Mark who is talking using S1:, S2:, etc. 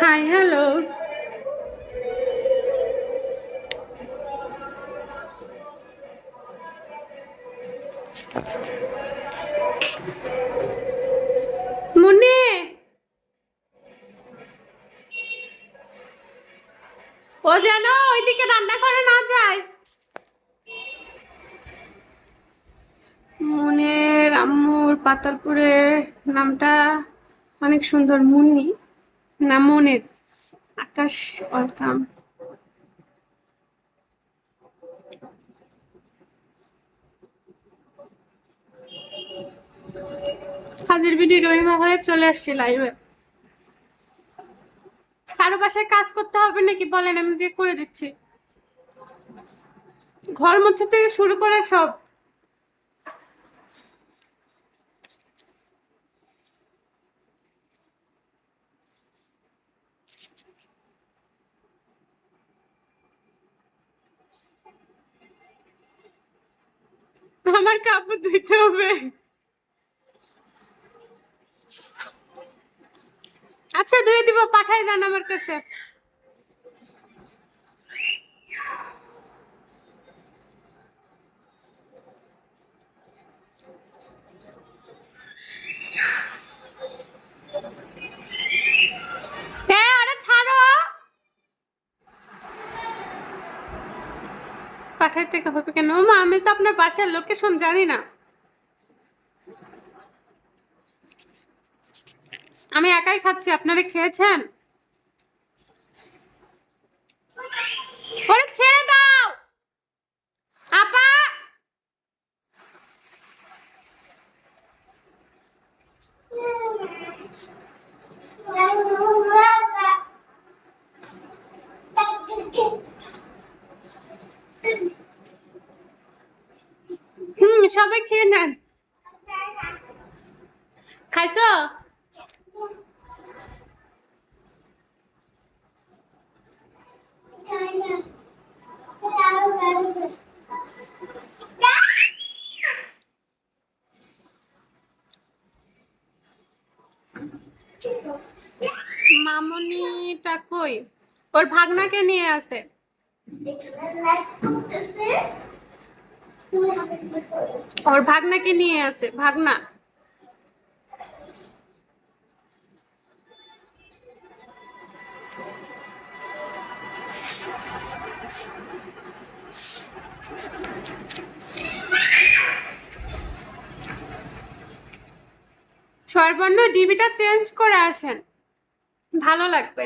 S1: Hi hello. Munni, ও যেন ওইদিকে রান্না করে না যায়। মনের আম্মুর পাতালপুরের নামটা অনেক সুন্দর। মুন্নি না মনের। আকাশ ওয়েলকাম। কাজের বিডি রহিমা হয়ে চলে আসছি লাইভে। কারো বাসায় কাজ করতে হবে নাকি বলেন, আমি যে করে দিচ্ছি। ঘর মোছা থেকে শুরু করে সব। আমার কাপড় ধুইতে হবে। আচ্ছা ধুয়ে দিব, পাঠাই দেন আমার কাছে। হ্যাঁ, আরে ছাড়ো। পাঠাইতে হবে কেন মা? আমি তো আপনার বাসার লোকেশন জানি না। আমি একাই খাচ্ছি, আপনারা খেয়েছেন? ওরে ছেড়ে দাও আপা। সবাই খেয়ে নেন। খাইছো? মামনিটা কই? ওর ভাগনাকে নিয়ে আসে। ওর ভাগনাকে নিয়ে আসে, ভাগনা। সর্বর্ণ ডিবিটা চেঞ্জ করে আসেন, ভালো লাগবে।